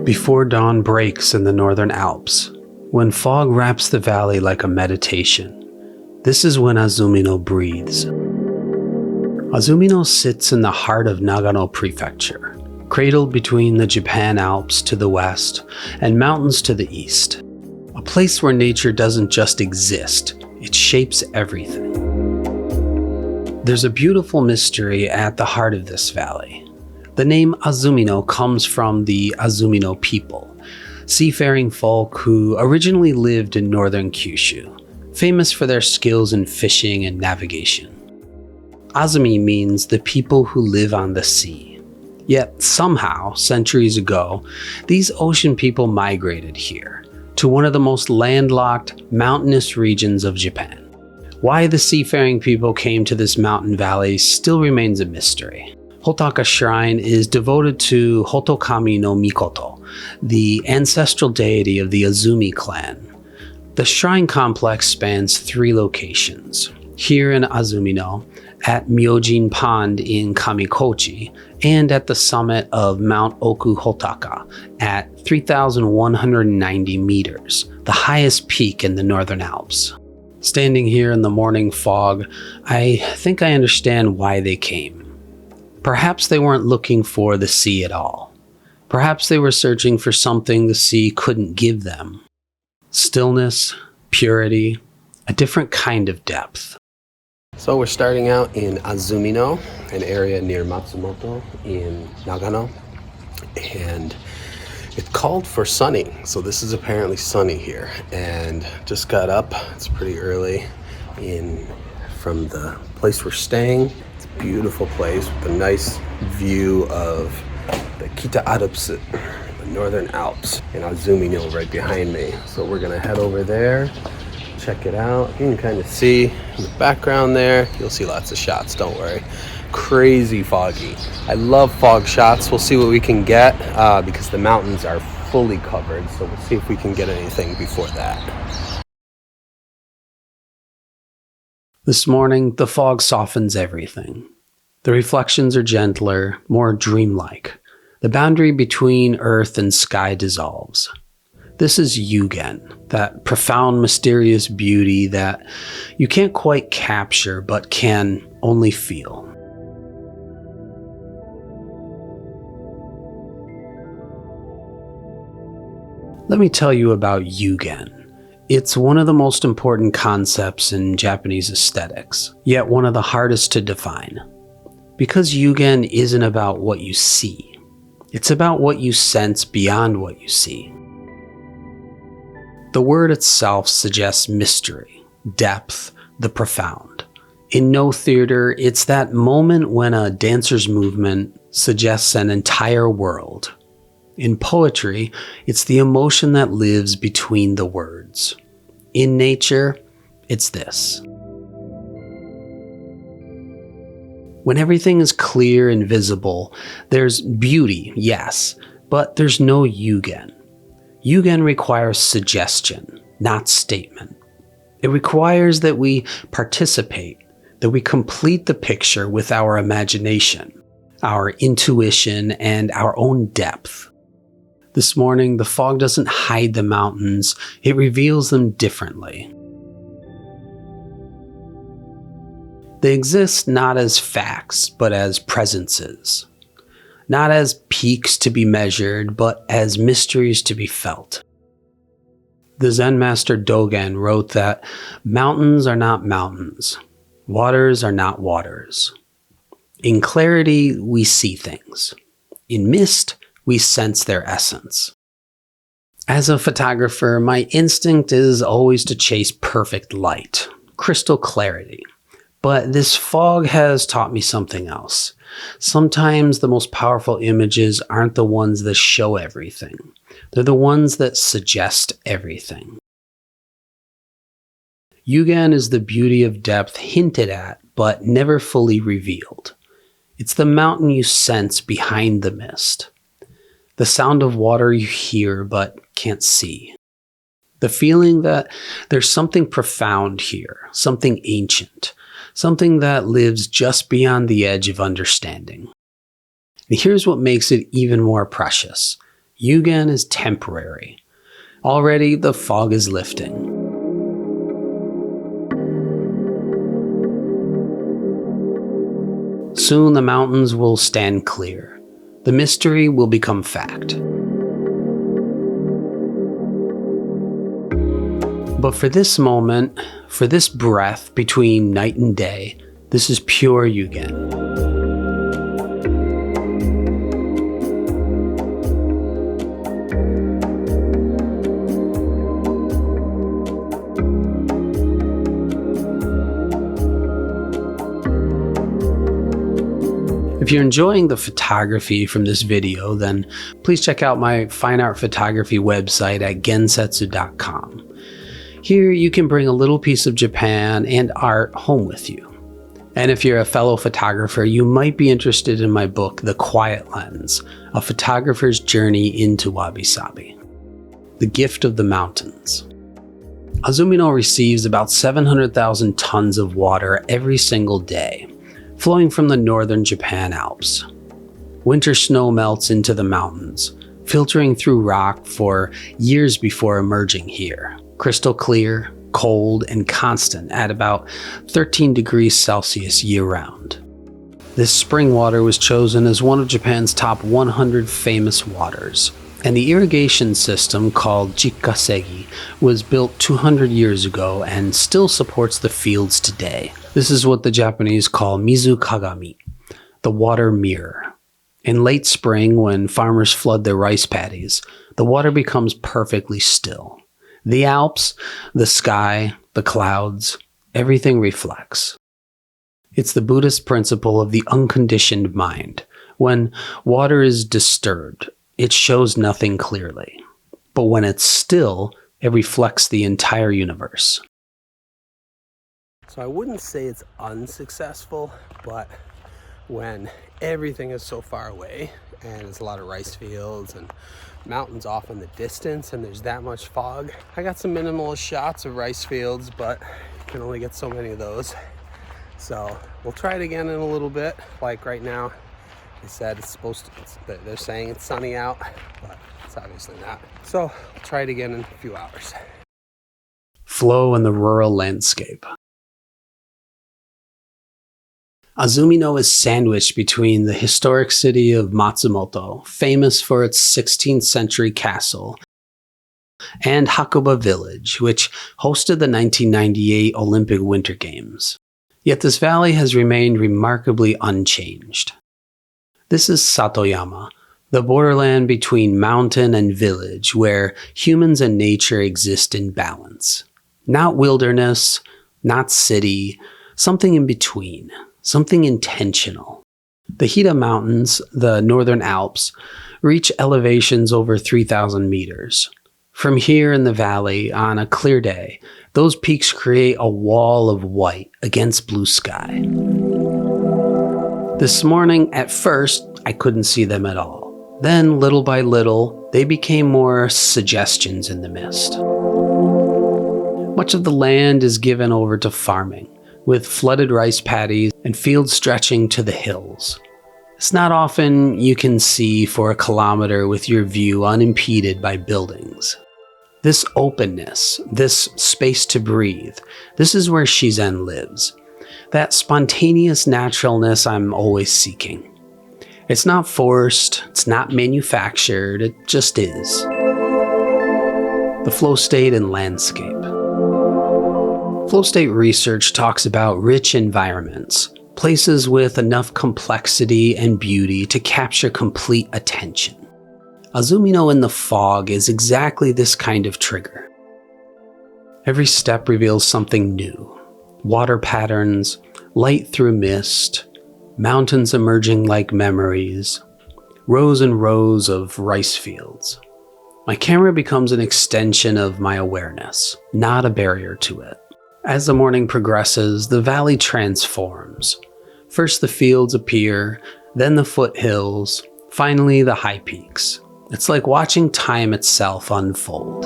Before dawn breaks in the Northern Alps, when fog wraps the valley like a meditation, this is when Azumino breathes. Azumino sits in the heart of Nagano Prefecture, cradled between the Japan Alps to the west and mountains to the east. A place where nature doesn't just exist, it shapes everything. There's a beautiful mystery at the heart of this valley. The name Azumino comes from the Azumino people, seafaring folk who originally lived in northern Kyushu, famous for their skills in fishing and navigation. Azumi means the people who live on the sea. Yet somehow, centuries ago, these ocean people migrated here, to one of the most landlocked, mountainous regions of Japan. Why the seafaring people came to this mountain valley still remains a mystery. Hotaka Shrine is devoted to Hotokami no Mikoto, the ancestral deity of the Azumi clan. The shrine complex spans 3 locations, here in Azumino, at Myojin Pond in Kamikochi, and at the summit of Mount Oku Hotaka at 3,190 meters, the highest peak in the Northern Alps. Standing here in the morning fog, I think I understand why they came. Perhaps they weren't looking for the sea at all. Perhaps they were searching for something the sea couldn't give them. Stillness, purity, a different kind of depth. So we're starting out in Azumino, an area near Matsumoto in Nagano, and it called for sunny, so this is apparently sunny here, and just got up. It's pretty early from the place we're staying. It's a beautiful place with a nice view of the Kita Alps, the Northern Alps, and Azumino right behind me. So we're gonna head over there, check it out. You can kind of see in the background there, you'll see lots of shots, don't worry. Crazy foggy. I love fog shots. We'll see what we can get because the mountains are fully covered, so we'll see if we can get anything before that. This morning, the fog softens everything. The reflections are gentler, more dreamlike. The boundary between earth and sky dissolves. This is Yugen, that profound, mysterious beauty that you can't quite capture but can only feel. Let me tell you about Yugen. It's one of the most important concepts in Japanese aesthetics, yet one of the hardest to define. Because Yugen isn't about what you see. It's about what you sense beyond what you see. The word itself suggests mystery, depth, the profound. In no theater, it's that moment when a dancer's movement suggests an entire world. In poetry, it's the emotion that lives between the words. In nature, it's this. When everything is clear and visible, there's beauty, yes, but there's no Yugen. Yugen requires suggestion, not statement. It requires that we participate, that we complete the picture with our imagination, our intuition, and our own depth. This morning, the fog doesn't hide the mountains, it reveals them differently. They exist not as facts, but as presences. Not as peaks to be measured, but as mysteries to be felt. The Zen master Dogen wrote that mountains are not mountains, waters are not waters. In clarity, we see things. In mist, we sense their essence. As a photographer, my instinct is always to chase perfect light, crystal clarity. But this fog has taught me something else. Sometimes the most powerful images aren't the ones that show everything. They're the ones that suggest everything. Yugen is the beauty of depth hinted at, but never fully revealed. It's the mountain you sense behind the mist. The sound of water you hear but can't see. The feeling that there's something profound here, something ancient, something that lives just beyond the edge of understanding. And here's what makes it even more precious. Yugen is temporary. Already, the fog is lifting. Soon the mountains will stand clear. The mystery will become fact. But for this moment, for this breath between night and day, this is pure Yugen. If you're enjoying the photography from this video, then please check out my fine art photography website at gensetsu.com. Here you can bring a little piece of Japan and art home with you. And if you're a fellow photographer, you might be interested in my book, The Quiet Lens, A Photographer's Journey into Wabi-Sabi. The Gift of the Mountains. Azumino receives about 700,000 tons of water every single day, flowing from the northern Japan Alps. Winter snow melts into the mountains, filtering through rock for years before emerging here. Crystal clear, cold, and constant at about 13 degrees Celsius year-round. This spring water was chosen as one of Japan's top 100 famous waters, and the irrigation system called Jikasegi was built 200 years ago and still supports the fields today. This is what the Japanese call mizu kagami, the water mirror. In late spring, when farmers flood their rice paddies, the water becomes perfectly still. The Alps, the sky, the clouds, everything reflects. It's the Buddhist principle of the unconditioned mind. When water is disturbed, it shows nothing clearly. But when it's still, it reflects the entire universe. So I wouldn't say it's unsuccessful, but when everything is so far away and there's a lot of rice fields and mountains off in the distance and there's that much fog, I got some minimalist shots of rice fields, but you can only get so many of those. So we'll try it again in a little bit. Like right now, they said they're saying it's sunny out, but it's obviously not. So we'll try it again in a few hours. Flow in the rural landscape. Azumino is sandwiched between the historic city of Matsumoto, famous for its 16th century castle, and Hakuba village, which hosted the 1998 Olympic Winter Games. Yet this valley has remained remarkably unchanged. This is Satoyama, the borderland between mountain and village, where humans and nature exist in balance. Not wilderness, not city, something in between. Something intentional. The Hida Mountains, the Northern Alps, reach elevations over 3,000 meters. From here in the valley, on a clear day, those peaks create a wall of white against blue sky. This morning, at first, I couldn't see them at all. Then, little by little, they became more suggestions in the mist. Much of the land is given over to farming, with flooded rice paddies and fields stretching to the hills. It's not often you can see for a kilometer with your view unimpeded by buildings. This openness, this space to breathe, this is where Shizen lives. That spontaneous naturalness I'm always seeking. It's not forced, it's not manufactured, it just is. The flow state and landscape. Flow state research talks about rich environments, places with enough complexity and beauty to capture complete attention. Azumino in the fog is exactly this kind of trigger. Every step reveals something new. Water patterns, light through mist, mountains emerging like memories, rows and rows of rice fields. My camera becomes an extension of my awareness, not a barrier to it. As the morning progresses, the valley transforms. First the fields appear, then the foothills, finally the high peaks. It's like watching time itself unfold.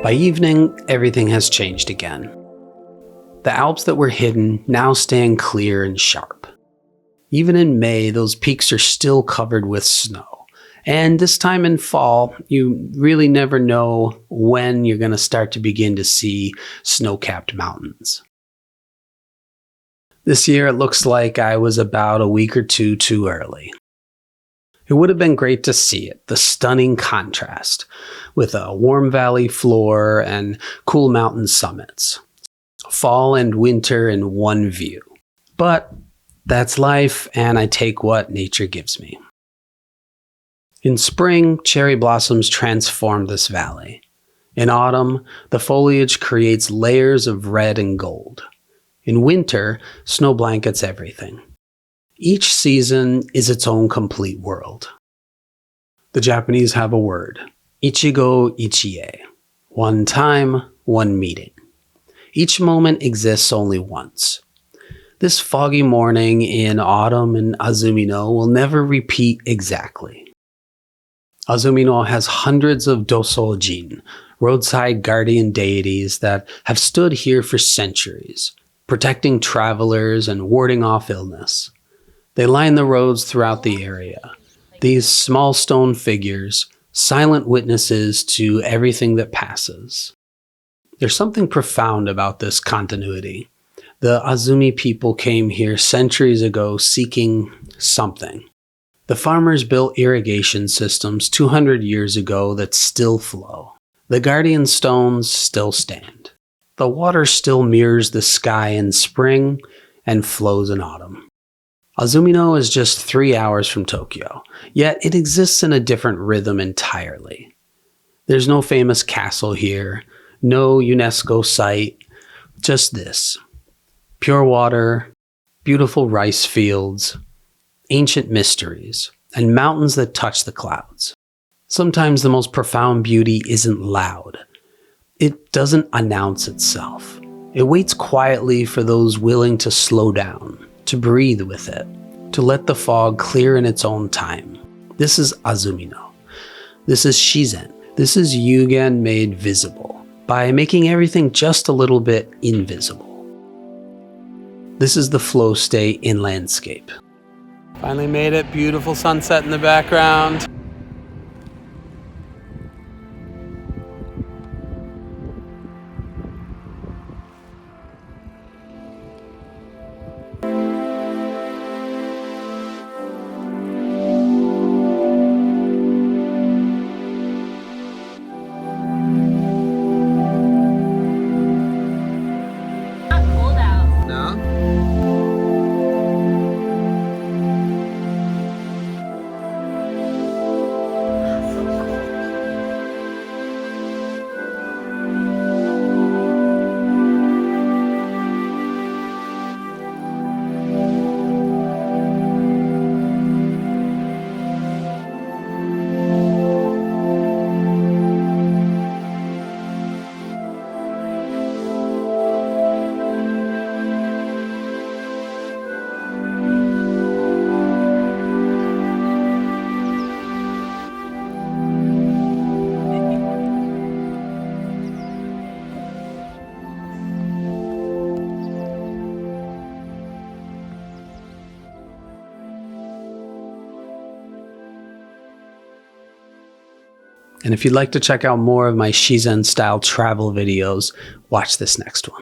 By evening, everything has changed again. The Alps that were hidden now stand clear and sharp. Even in May, those peaks are still covered with snow. And this time in fall, you really never know when you're going to start to begin to see snow-capped mountains. This year, it looks like I was about a week or two too early. It would have been great to see it, the stunning contrast, with a warm valley floor and cool mountain summits. Fall and winter in one view. But that's life, and I take what nature gives me. In spring, cherry blossoms transform this valley. In autumn, the foliage creates layers of red and gold. In winter, snow blankets everything. Each season is its own complete world. The Japanese have a word, ichigo ichie, one time, one meeting. Each moment exists only once. This foggy morning in autumn in Azumino will never repeat exactly. Azumino has hundreds of dosoujin, roadside guardian deities that have stood here for centuries, protecting travelers and warding off illness. They line the roads throughout the area. These small stone figures, silent witnesses to everything that passes. There's something profound about this continuity. The Azumi people came here centuries ago seeking something. The farmers built irrigation systems 200 years ago that still flow. The guardian stones still stand. The water still mirrors the sky in spring and flows in autumn. Azumino is just 3 hours from Tokyo, yet it exists in a different rhythm entirely. There's no famous castle here, no UNESCO site, just this. Pure water, beautiful rice fields, ancient mysteries, and mountains that touch the clouds. Sometimes the most profound beauty isn't loud. It doesn't announce itself. It waits quietly for those willing to slow down, to breathe with it, to let the fog clear in its own time. This is Azumino. This is Shizen. This is Yugen made visible by making everything just a little bit invisible. This is the flow state in landscape. Finally made it. Beautiful sunset in the background. And if you'd like to check out more of my Shizen style travel videos, watch this next one.